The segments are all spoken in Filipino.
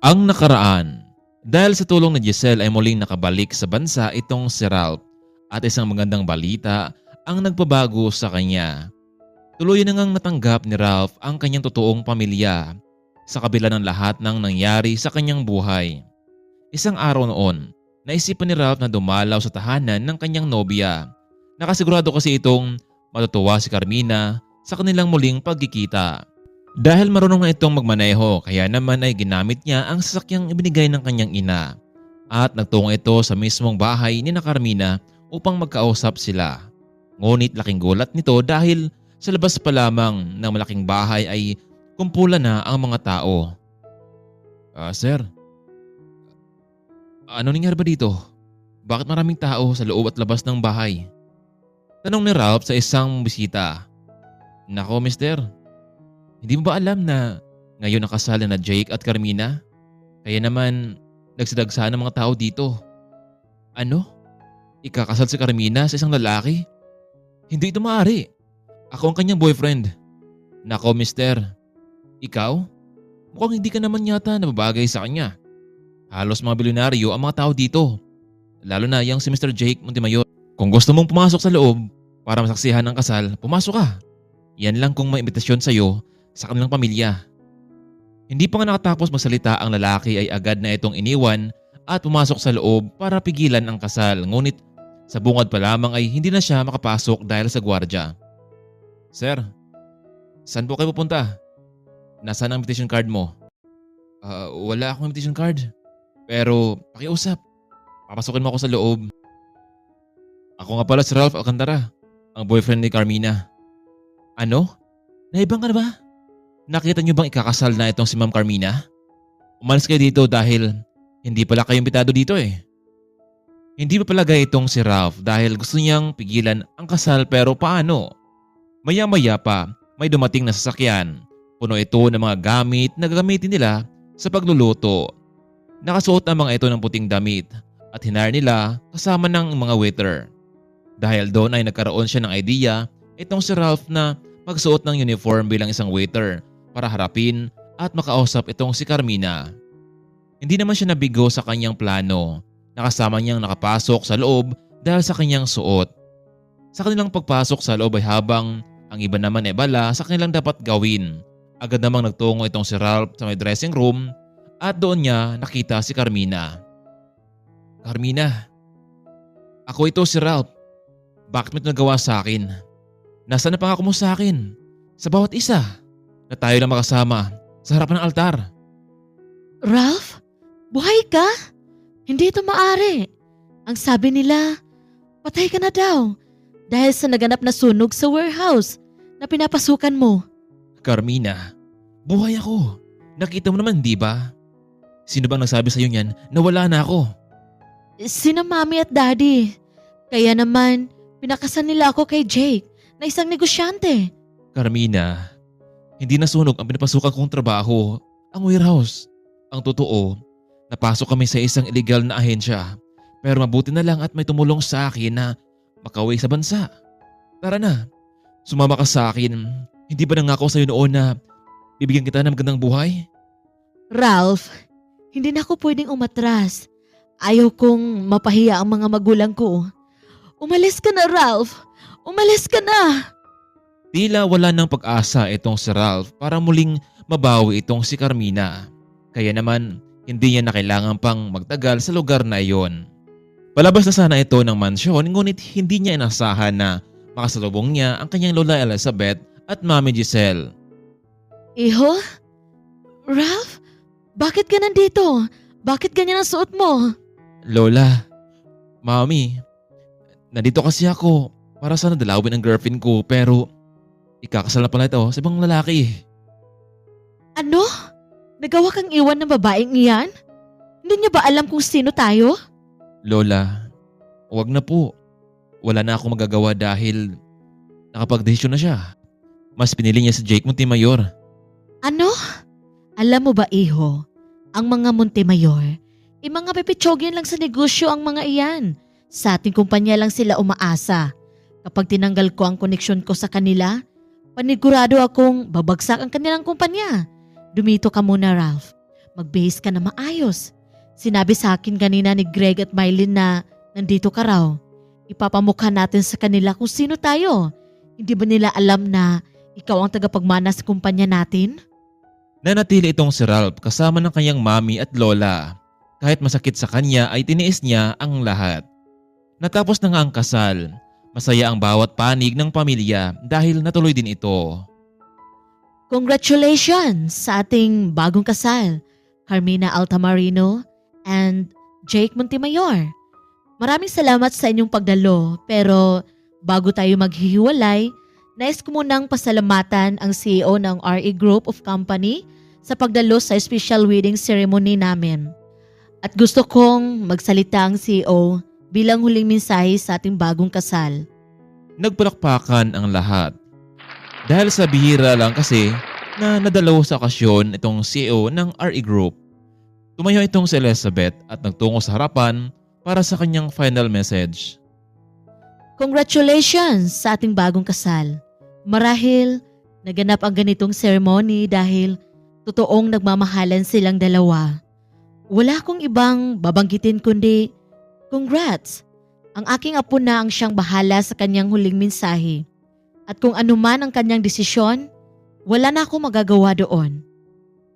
Ang nakaraan. Dahil sa tulong ni Giselle ay muling nakabalik sa bansa itong si Ralph at isang magandang balita ang nagpabago sa kanya. Tuluyan na ngang natanggap ni Ralph ang kanyang totoong pamilya sa kabila ng lahat ng nangyari sa kanyang buhay. Isang araw noon, naisipan ni Ralph na dumalaw sa tahanan ng kanyang nobya. Nakasigurado kasi itong matutuwa si Carmina sa kanilang muling pagkikita. Dahil marunong na itong magmaneho kaya naman ay ginamit niya ang sasakyang ibinigay ng kanyang ina at nagtungo ito sa mismong bahay ni Carmina upang magkausap sila. Ngunit laking gulat nito dahil sa labas pa lamang ng malaking bahay ay kumpulan na ang mga tao. Sir, ano nangyari ba dito? Bakit maraming tao sa loob at labas ng bahay? Tanong ni Ralph sa isang bisita. Nako mister, hindi mo ba alam na ngayon nakasal na Jake at Carmina? Kaya naman nagsadagsa ng mga tao dito. Ano? Ikakasal si Carmina sa isang lalaki? Hindi ito maaari. Ako ang kanyang boyfriend. Nako mister, ikaw? Mukhang hindi ka naman yata nababagay sa kanya. Halos mga bilyonaryo ang mga tao dito. Lalo na yung si Mr. Jake Montemayor. Kung gusto mong pumasok sa loob para masaksihan ang kasal, pumasok ka. Yan lang kung may imbitasyon sa'yo sa kanilang pamilya. Hindi pa nga nakatapos magsalita ang lalaki ay agad na itong iniwan at pumasok sa loob para pigilan ang kasal. Ngunit sa bungad pa lamang ay hindi na siya makapasok dahil sa gwardya. Sir, saan po kayo pupunta? Nasaan ang invitation card mo? Wala akong invitation card. Pero pakiusap, papasukin mo ako sa loob. Ako nga pala si Ralph Alcantara, ang boyfriend ni Carmina. Ano? Naibang ka na ba? Nakita niyo bang ikakasal na itong si Ma'am Carmina? Umalis kayo dito dahil hindi pala kayo imbitado dito eh. Hindi pa palagay itong si Ralph dahil gusto niyang pigilan ang kasal pero paano? Maya-maya pa may dumating na sasakyan. Puno ito ng mga gamit na gagamitin nila sa pagluluto. Nakasuot ang mga ito ng puting damit at hinire nila kasama ng mga waiter. Dahil doon ay nagkaroon siya ng idea itong si Ralph na magsuot ng uniform bilang isang waiter para harapin at makausap itong si Carmina. Hindi naman siya nabigo sa kanyang plano. Nakasama niyang nakapasok sa loob dahil sa kanyang suot. Sa kanilang pagpasok sa loob ay habang ang iba naman ay bala sa kanilang dapat gawin. Agad namang nagtungo itong si Ralph sa may dressing room at doon niya nakita si Carmina. Carmina, ako ito si Ralph. Bakit mo ito nagawa sa akin? Nasaan na pangako mo sa akin? Sa bawat isa na tayo lang makasama sa harapan ng altar. Ralph, buhay ka? Hindi ito maaari. Ang sabi nila, patay ka na daw dahil sa naganap na sunog sa warehouse na pinapasukan mo. Carmina, buhay ako. Nakita mo naman, di ba? Sino bang nagsabi sa'yo niyan na wala na ako? Sina mami at daddy. Kaya naman, pinakasan nila ako kay Jake na isang negosyante. Carmina, hindi nasunog ang pinapasukan kong trabaho, ang warehouse. Ang totoo, napasok kami sa isang illegal na ahensya. Pero mabuti na lang at may tumulong sa akin na makauwi sa bansa. Tara na, sumama ka sa akin. Hindi ba nangako sa'yo noon na bibigyan kita ng magandang buhay? Ralph, hindi na ako pwedeng umatras. Ayaw kong mapahiya ang mga magulang ko. Umalis ka na, Ralph. Umalis ka na. Tila wala ng pag-asa itong si Ralph para muling mabawi itong si Carmina. Kaya naman, hindi niya na kailangan pang magtagal sa lugar na iyon. Palabas na sana ito ng mansyon ngunit hindi niya inasahan na makasalubong niya ang kanyang lola Elizabeth at mami Giselle. Iho? Ralph? Bakit ka nandito? Bakit ganyan ang suot mo? Lola, mami, nandito kasi ako para sana dalawin ang girlfriend ko pero ikakasal na pala ito sa ibang lalaki. Ano? Nagawa kang iwan ng babaeng iyan? Hindi niya ba alam kung sino tayo? Lola, wag na po. Wala na akong magagawa dahil nakapagdesisyon na siya. Mas pinili niya si Jake Montemayor. Ano? Alam mo ba, iho? Ang mga Montemayor, mga pipitsogyan lang sa negosyo ang mga iyan. Sa ating kumpanya lang sila umaasa. Kapag tinanggal ko ang koneksyon ko sa kanila, panigurado akong babagsak ang kanilang kumpanya. Dumito ka muna, Ralph. Mag-base ka na maayos. Sinabi sa akin kanina ni Greg at Mylene na nandito ka raw. Ipapamukha natin sa kanila kung sino tayo. Hindi ba nila alam na ikaw ang tagapagmana sa kumpanya natin? Nanatili itong si Ralph kasama ng kanyang mami at lola. Kahit masakit sa kanya ay tiniis niya ang lahat. Natapos na nga ang kasal. Masaya ang bawat panig ng pamilya dahil natuloy din ito. Congratulations sa ating bagong kasal, Carmina Altamarino and Jake Montemayor. Maraming salamat sa inyong pagdalo, pero bago tayo maghihiwalay, nais ko munang pasalamatan ang CEO ng RE Group of Company sa pagdalo sa special wedding ceremony namin. At gusto kong magsalita ang CEO bilang huling mensahe sa ating bagong kasal. Nagpalakpakan ang lahat. Dahil sa bihira lang kasi na nadalaw sa okasyon itong CEO ng RE Group. Tumayo itong si Elizabeth at nagtungo sa harapan para sa kanyang final message. Congratulations sa ating bagong kasal. Marahil naganap ang ganitong ceremony dahil totoong nagmamahalan silang dalawa. Wala akong ibang babanggitin kundi congrats. Ang aking apo na ang siyang bahala sa kanyang huling mensahe. At kung ano man ang kanyang desisyon, wala na akong magagawa doon.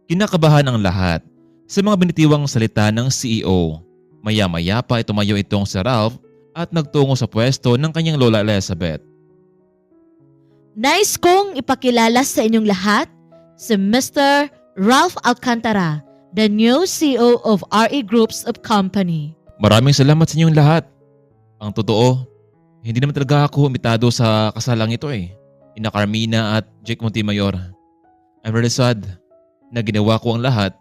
Kinakabahan ang lahat sa mga binitiwang salita ng CEO. Maya-maya pa tumayo itong si Ralph at nagtungo sa pwesto ng kanyang lola Elizabeth. Nais kong ipakilala sa inyong lahat si Mr. Ralph Alcantara, the new CEO of RE Groups of Company. Maraming salamat sa inyong lahat. Ang totoo, hindi naman talaga ako imbitado sa kasalang ito eh. Ina Carmina at Jake Montemayor. I'm really sad na ginawa ko ang lahat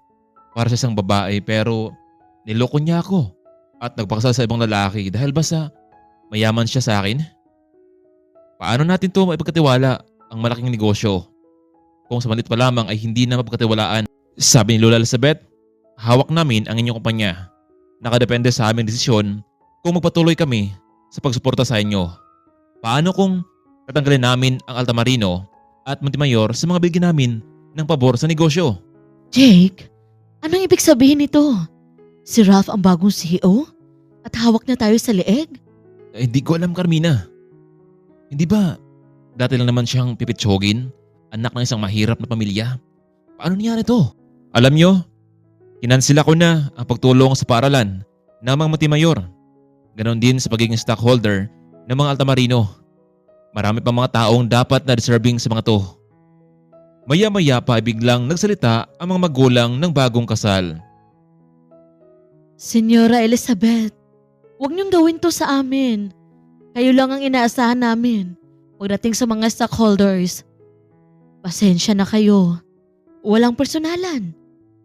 para sa isang babae pero niloko niya ako at nagpakasal sa ibang lalaki dahil ba sa mayaman siya sa akin? Paano natin ito maipagkatiwala ang malaking negosyo? Kung sa malit pa lamang ay hindi na mapagkatiwalaan. Sabi ni Lola Elizabeth, hawak namin ang inyong kumpanya. Nakadepende sa aming desisyon kung magpatuloy kami sa pagsuporta sa inyo. Paano kung tatanggalin namin ang Altamarino at Montemayor sa mga bigyan namin ng pabor sa negosyo? Jake, anong ibig sabihin nito? Si Ralph ang bagong CEO? At hawak na tayo sa leeg? Hindi ko alam, Carmina. Hindi ba dati lang naman siyang pipitsogin, anak ng isang mahirap na pamilya? Paano nangyari to? Alam nyo, kinansila ko na ang pagtulong sa paaralan ng mga Montemayor. Ganon din sa pagiging stockholder ng mga Altamarino. Marami pa mga taong dapat na deserving sa mga to. Maya-maya pa biglang nagsalita ang mga magulang ng bagong kasal. Senyora Elizabeth, huwag niyong gawin to sa amin. Kayo lang ang inaasahan namin pagdating sa mga stockholders. Pasensya na kayo. Walang personalan.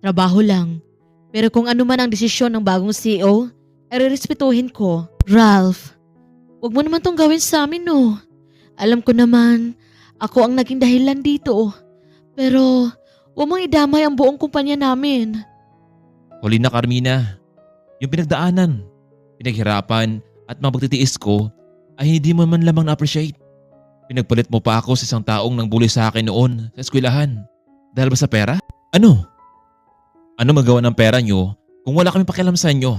Trabaho lang. Pero kung ano man ang desisyon ng bagong CEO, ay rerespetuhin ko. Ralph, huwag mo naman tong gawin sa amin no. Alam ko naman, ako ang naging dahilan dito. Pero huwag mong idamay ang buong kumpanya namin. Huli na, Carmina. Yung pinagdaanan, pinaghirapan at mga pagtitiis ko ay hindi mo man lamang na-appreciate. Pinagpalit mo pa ako sa isang taong nang bully sa akin noon sa eskwelahan. Dahil ba sa pera? Ano? Ano magawa ng pera nyo kung wala kami pakialam sa inyo?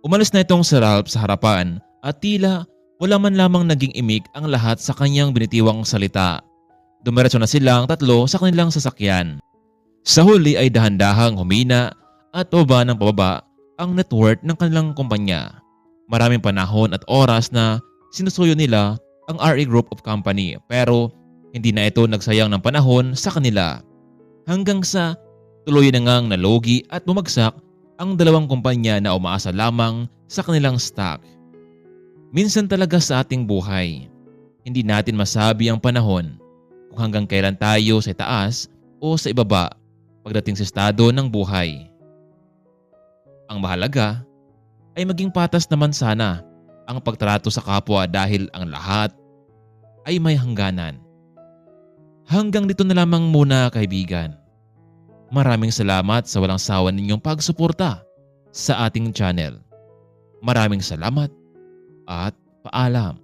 Umalis na itong si Ralph sa harapan at tila wala man lamang naging imik ang lahat sa kanyang binitiwang salita. Dumiretso na silang tatlo sa kanilang sasakyan. Sa huli ay dahan-dahang humina at pababa ng pababa ang net worth ng kanilang kumpanya. Maraming panahon at oras na sinusuyo nila ang RE Group of Company pero hindi na ito nagsayang ng panahon sa kanila. Hanggang sa tuloy na ngang nalugi at bumagsak ang dalawang kumpanya na umaasa lamang sa kanilang stock. Minsan talaga sa ating buhay, hindi natin masabi ang panahon kung hanggang kailan tayo sa itaas o sa ibaba pagdating sa estado ng buhay. Ang mahalaga ay maging patas naman sana ang pagtrato sa kapwa dahil ang lahat ay may hangganan. Hanggang dito na lamang muna, kaibigan. Maraming salamat sa walang sawa ninyong pagsuporta sa ating channel. Maraming salamat at paalam.